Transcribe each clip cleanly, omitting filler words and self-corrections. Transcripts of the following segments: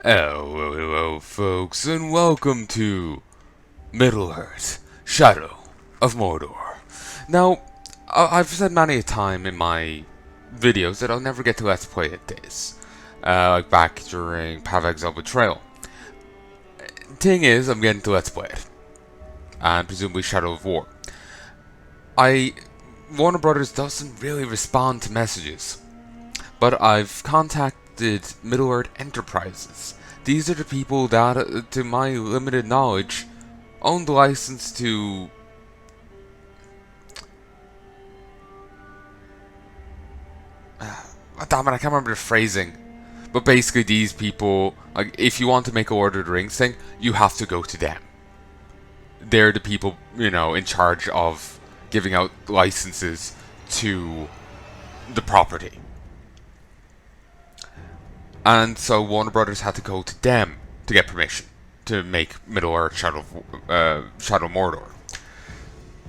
Hello, folks, and welcome to Middle-earth: Shadow of Mordor. Now, I've said many a time in my videos that I'll never get to Let's Play at this. Like back during Path of Exile Betrayal. Thing is, I'm getting to Let's Play it. And presumably Shadow of War. Warner Brothers doesn't really respond to messages. But I've contacted Middle-earth Enterprises. These are the people that, to my limited knowledge, own the license to... damn it, I can't remember the phrasing. But basically these people, like, if you want to make a Lord of the Rings thing, you have to go to them. They're the people, you know, in charge of giving out licenses to the property. And so Warner Brothers had to go to them to get permission to make Middle-earth Shadow Mordor.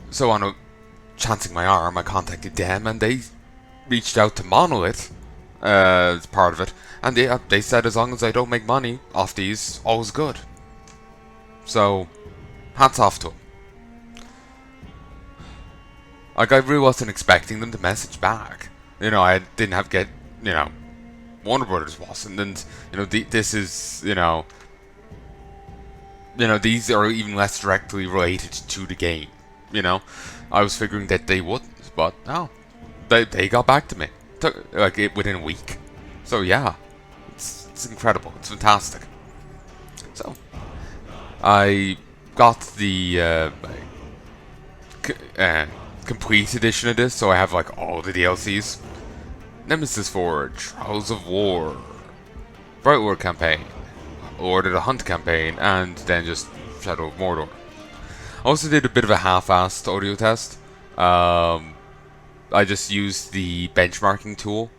So on chancing my arm, I contacted them, and they reached out to Monolith as part of it, and they said as long as I don't make money off these, all's good. So, hats off to them. Like, I really wasn't expecting them to message back. You know, I didn't have to get, you know, Warner Brothers wasn't, and you know, this is, you know, these are even less directly related to the game. You know, I was figuring that they wouldn't, but no, they got back to me, within a week. So yeah, it's incredible, it's fantastic. So I got the complete edition of this, so I have like all the DLCs. Nemesis Forge, Trials of War, Bright Lord campaign, Lord of the Hunt campaign, and then just Shadow of Mordor. I also did a bit of a half-assed audio test. I just used the benchmarking tool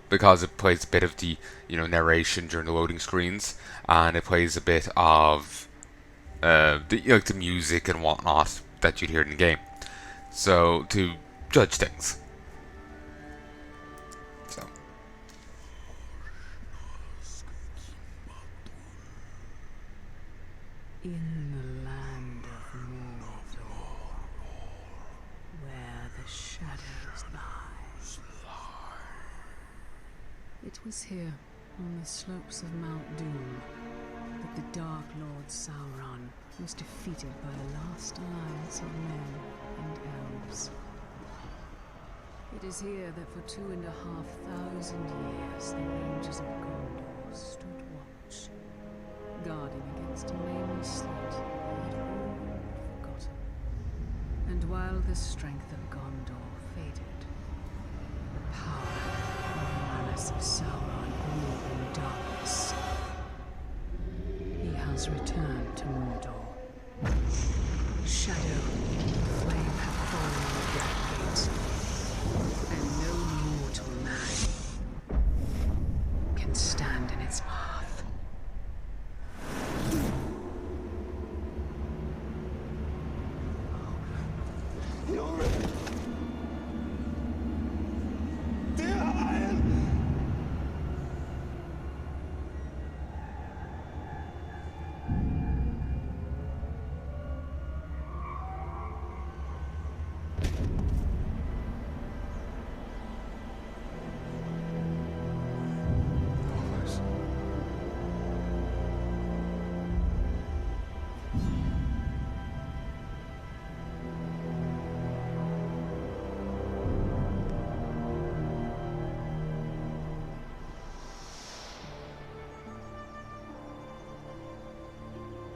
because it plays a bit of the, you know, narration during the loading screens, and it plays a bit of the music and whatnot that you'd hear in the game. So to judge things. In the land of Mordor, where the shadows lie. It was here, on the slopes of Mount Doom, that the Dark Lord Sauron was defeated by the last alliance of men and elves. It is here that for 2,500 years the Rangers of Gondor stood watch, guarding against a nameless threat they had all forgotten. And while the strength of Gondor faded, the power of the malice of Sauron grew in darkness. He has returned to Mordor. Shadow, flame have fallen on the Black Gate, and no mortal man can stand in its path.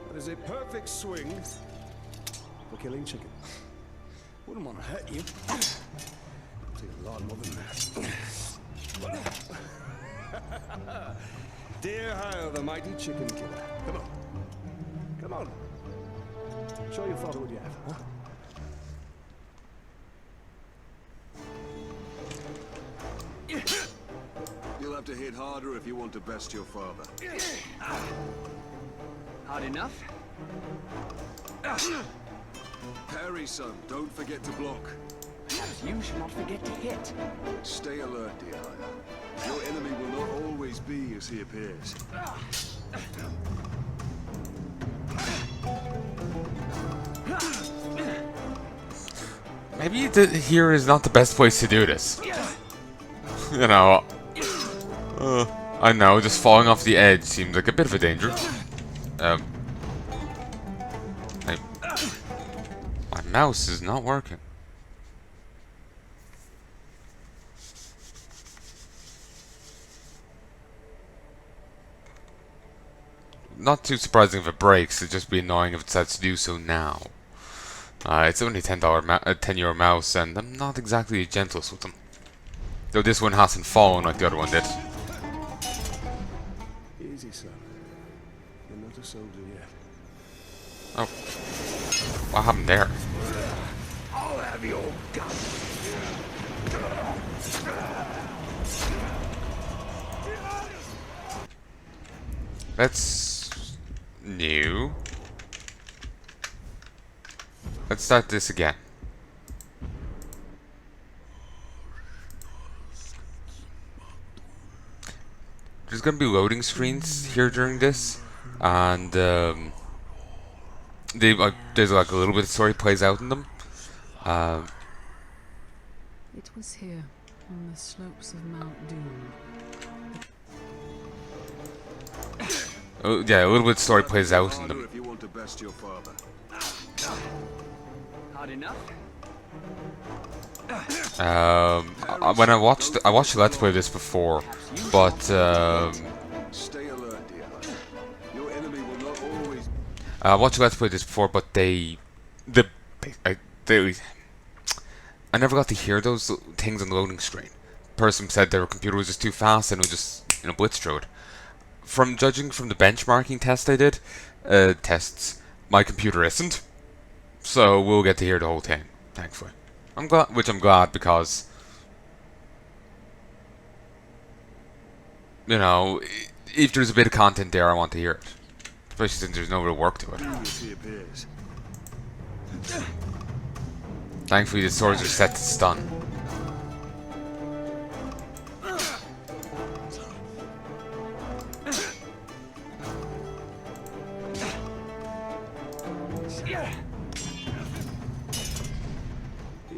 That is a perfect swing for killing chicken. Wouldn't want to hurt you. Take a lot more than that. Dear Heya, the mighty chicken killer. Come on. Come on. Show your father what you have, huh? You'll have to hit harder if you want to best your father. Hard enough? Parry, son. Don't forget to block. Perhaps you should not forget to hit. Stay alert, dear Heya. Your enemy will not always be as he appears. maybe here is not the best place to do this. You know, I know, just falling off the edge seems like a bit of a danger. My mouse is not working. Not too surprising if it breaks, it'd just be annoying if it decides to do so now. It's only €10 mouse, and I'm not exactly the gentlest with them. Though this one hasn't fallen like the other one did. Easy, son. You're not a soldier yet. Oh. What happened there? I'll have your gun. That's new. Let's start this again. There's gonna be loading screens here during this, and there's like a little bit of story plays out in them. It was here, on the slopes of Mount Doom. Oh, yeah, a little bit of story plays out in them. If you want to best your father. Hard enough? When I watched a Let's Play of this before, but Stay alert, dear. Your enemy will not always. I watched a Let's Play of this before, but I never got to hear those things on the loading screen. Person said their computer was just too fast and it was just, you know, blitz through. From judging from the benchmarking test I did, my computer isn't. So we'll get to hear the whole thing, thankfully. I'm glad because, you know, if there's a bit of content there, I want to hear it. Especially since there's no real work to it. Thankfully, the swords are set to stun.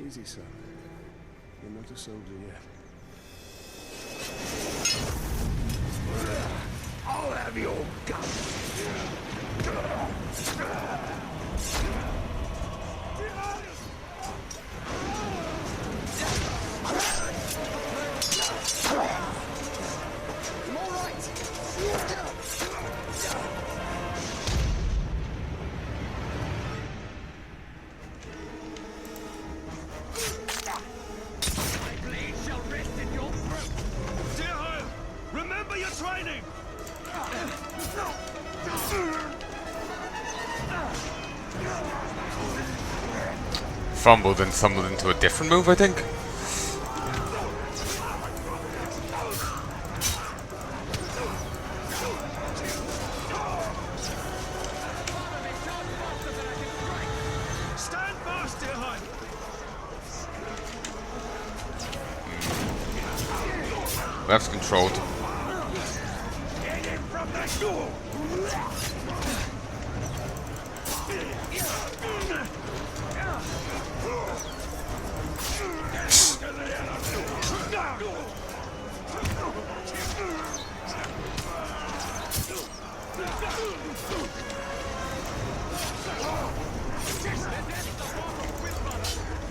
Easy, son. You're not a soldier yet. I'll have your gun. I'm all right. My blade shall rest in your throat. Dear Heya, remember your training. Fumbled and stumbled into a different move, I think. Stand fast, dear Heya. Left's controlled. Get in from that door.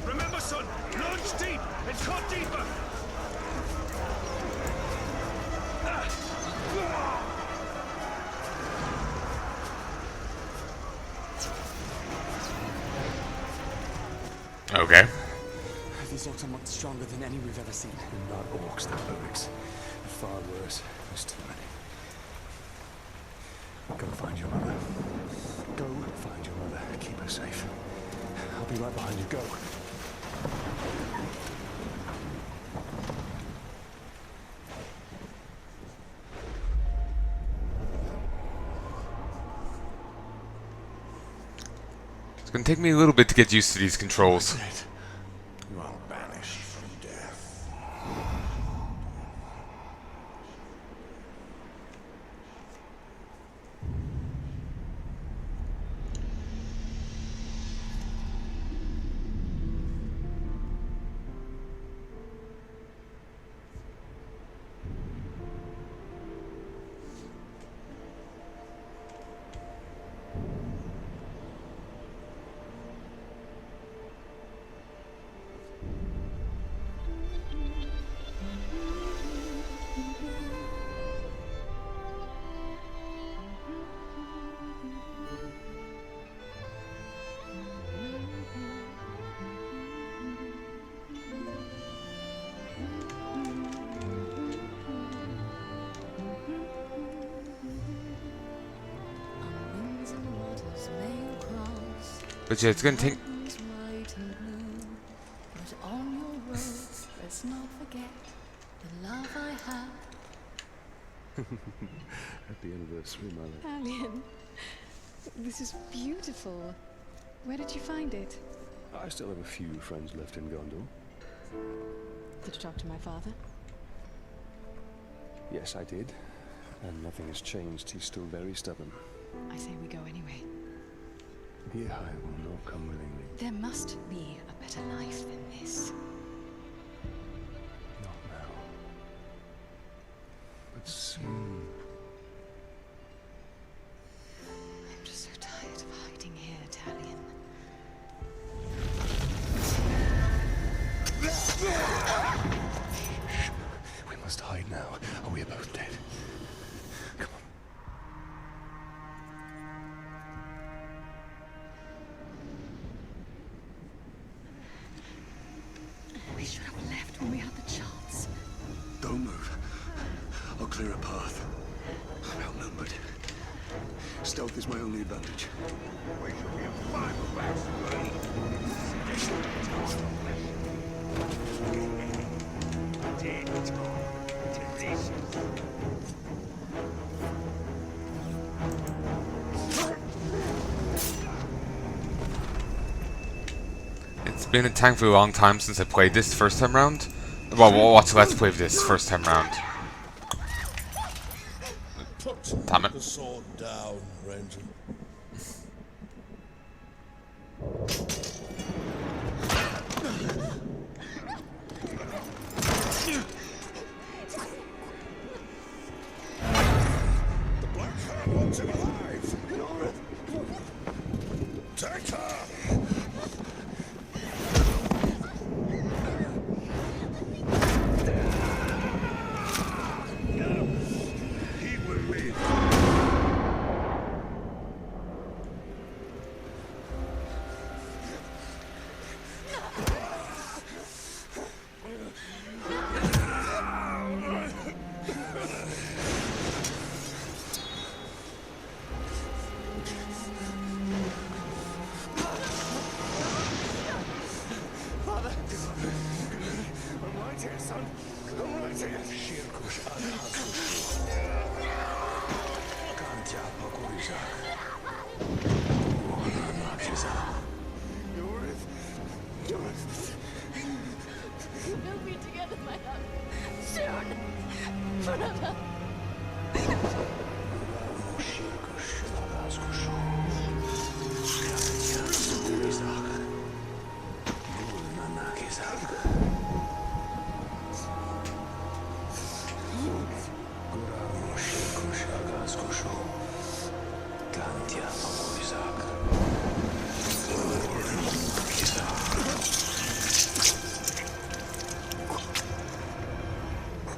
Remember, son, launch deep and cut deeper. Okay. These orcs are much stronger than any we've ever seen. They're not orcs, they're lyrics. They're far worse. There's too many. Go find your mother. Go find your mother. Keep her safe. I'll be right behind you. Go. It's gonna take me a little bit to get used to these controls. You are banished from death. But yeah, it's gonna take. Is white and blue, but on your road, let's not forget the love I had. Happy anniversary, my love. Alien, this is beautiful. Where did you find it? I still have a few friends left in Gondor. Did you talk to my father? Yes, I did. And nothing has changed. He's still very stubborn. I say we go anyway. Here I will not come willingly. There must be a better life than this. Not now. But soon. I'm just so tired of hiding here, Talion. We must hide now, or we are both dead. Come on. We should have left when we had the chance. Don't move. I'll clear a path. I'm outnumbered. Stealth is my only advantage. We shall be a final batch, It's been a tank for a long time since I played this first time round. Well, we'll watch Let's Play of this first time round. Put Damn it. the sword down, Ranger. The Black Hand wants him alive! Take her! He will live. I'm right here, son. I'm right here. We'll be together, my love. Soon. Forever.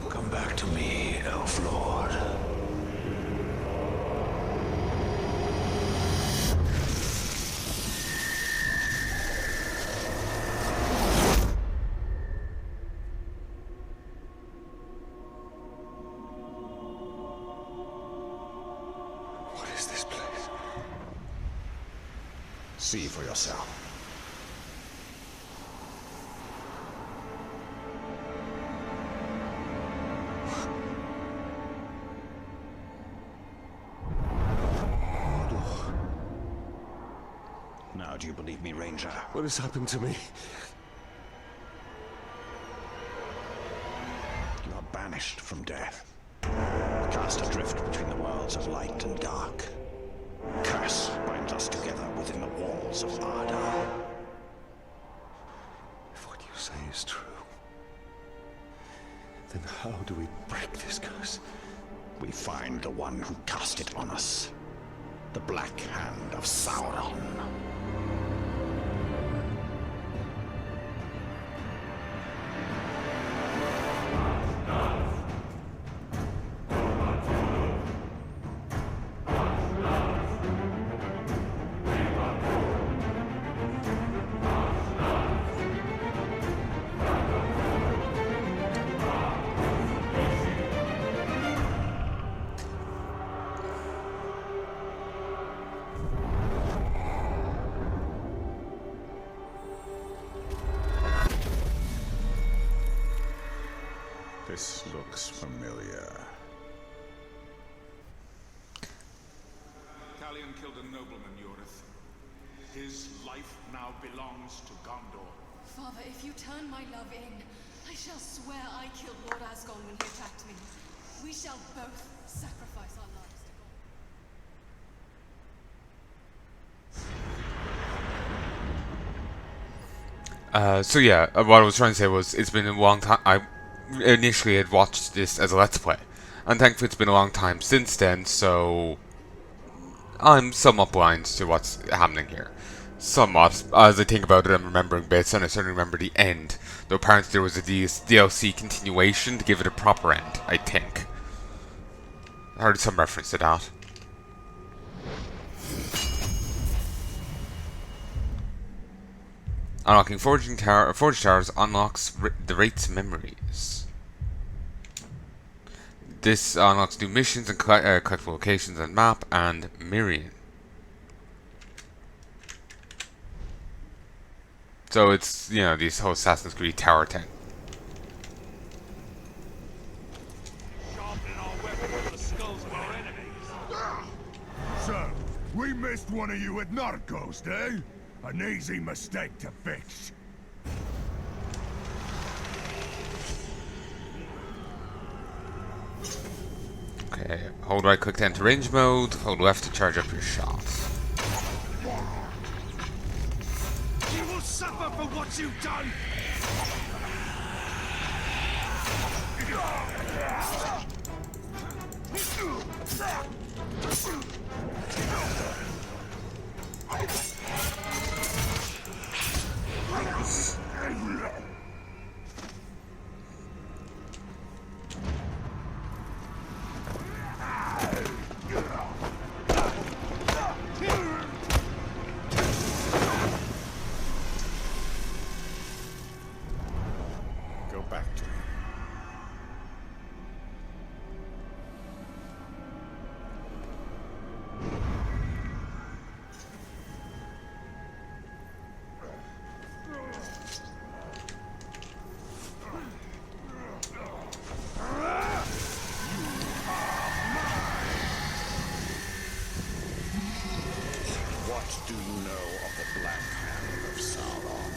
Come back to me, Elf Lord. What is this place? See for yourself. Now, do you believe me, Ranger? What has happened to me? You are banished from death. Cast adrift between the worlds of light and dark. Curse binds us together within the walls of Arda. If what you say is true, then how do we break this curse? We find the one who cast it on us. The Black Hand of Sauron. This looks familiar. Talion killed a nobleman, Yorith. His life now belongs to Gondor. Father, if you turn my love in, I shall swear I killed Lord Asgon when he attacked me. We shall both sacrifice our lives to God. So yeah, what I was trying to say was, it's been a long time. I initially had watched this as a Let's Play, and thankfully it's been a long time since then, so I'm somewhat blind to what's happening here. Somewhat. As I think about it, I'm remembering bits, and I certainly remember the end. Though apparently there was a DLC continuation to give it a proper end, I think. I heard some reference to that. Unlocking Forging Towers unlocks the Wraith's memories. This unlocks new missions and collectible locations on map and Mirian. So it's, you know, this whole Assassin's Creed tower thing. Sharpening our weapons on the skulls of our enemies. So, we missed one of you at Narcos, eh? An easy mistake to fix. Okay, hold right click to enter range mode, hold left to charge up your shots. You will suffer for what you've done! Go back to him. What do you know of the Black Hand of Sauron?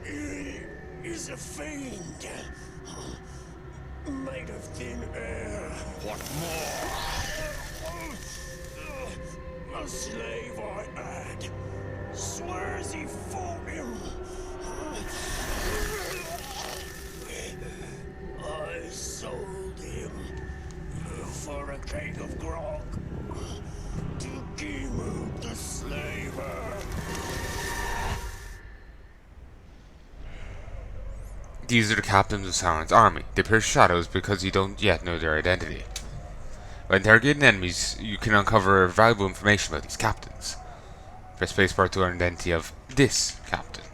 He is a fiend. Made of thin air. What more? A slave I had. Swears he fought him. I sold him for a keg of grog to Gimu the slaver. These are the captains of Sauron's army. They pierce shadows because you don't yet know their identity. By interrogating enemies, you can uncover valuable information about these captains. Press spacebar to learn the identity of this captain.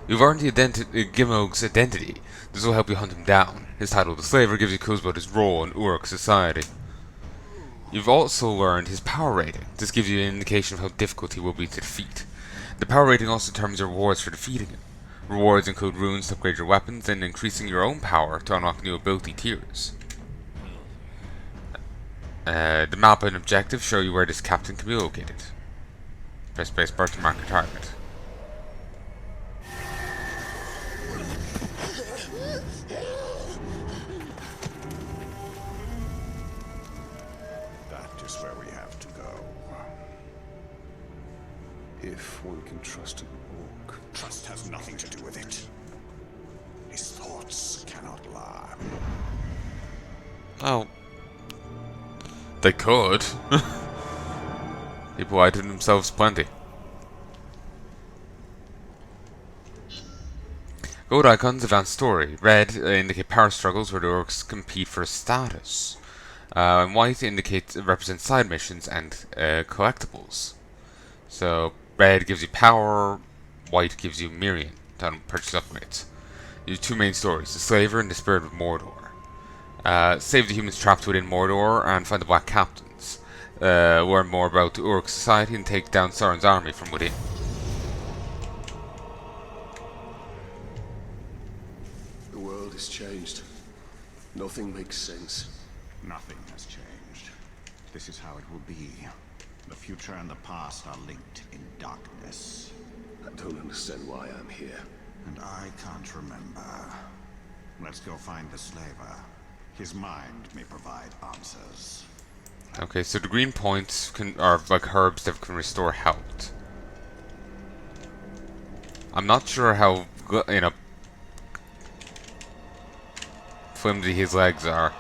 You've learned Gimog's identity. This will help you hunt him down. His title, the Slaver, gives you clues about his role in Uruk society. You've also learned his power rating. This gives you an indication of how difficult he will be to defeat. The power rating also determines your rewards for defeating him. Rewards include runes to upgrade your weapons and increasing your own power to unlock new ability tiers. The map and objective show you where this captain can be located. Press spacebar to mark your target. That is where we have to go. If one can trust an orc. Trust has nothing to do with it. His thoughts cannot lie. Oh. They could. People lied to themselves plenty. Gold icons advance story. Red indicate power struggles where the orcs compete for status. And white represents side missions and collectibles. So red gives you power, white gives you Mirian to purchase upgrades. You have two main stories: the Slaver and the Spirit of Mordor. Save the humans trapped within Mordor and find the Black Captains. Learn more about Uruk society and take down Sauron's army from within. Everything's changed. Nothing makes sense. Nothing has changed. This is how it will be. The future and the past are linked in darkness. I don't understand why I'm here. And I can't remember. Let's go find the slaver. His mind may provide answers. Okay, so the green points are like herbs that can restore health. I'm not sure how, flimsy his legs are.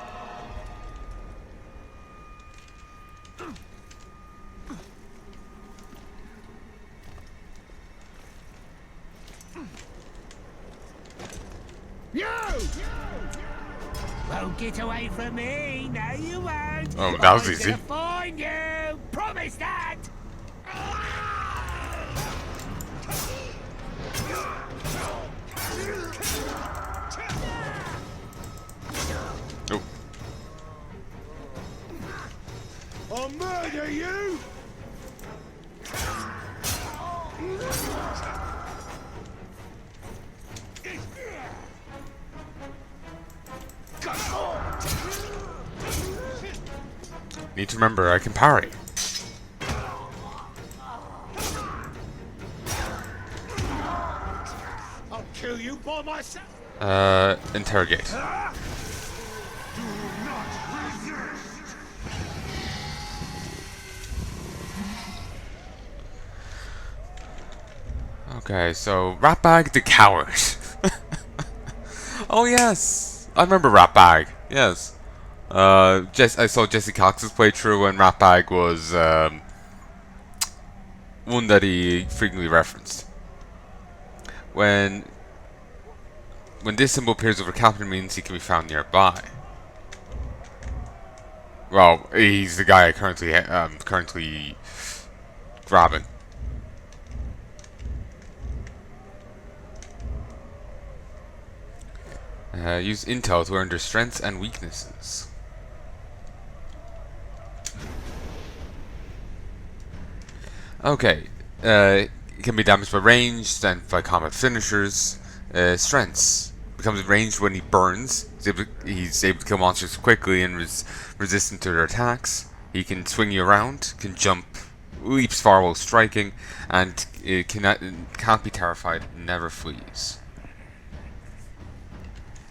Won't get away from me, no you won't. Oh, that was I'm easy. gonna find you. Promise that. Oh. I'll murder you! Need to remember, I can parry. I'll kill you by myself! Interrogate. Do not resist! Okay, so Ratbag the Coward. Oh yes, I remember Ratbag. Yes. I saw Jesse Cox's playthrough, and Ratbag was one that he frequently referenced. When this symbol appears over Captain, it means he can be found nearby. Well, he's the guy I currently grabbing. Use intel to learn their strengths and weaknesses. Okay, it can be damaged by ranged and by combat finishers. Strengths. Becomes ranged when he burns. He's able to kill monsters quickly and resistant to their attacks. He can swing you around, can jump, leaps far while striking, and can't be terrified, never flees.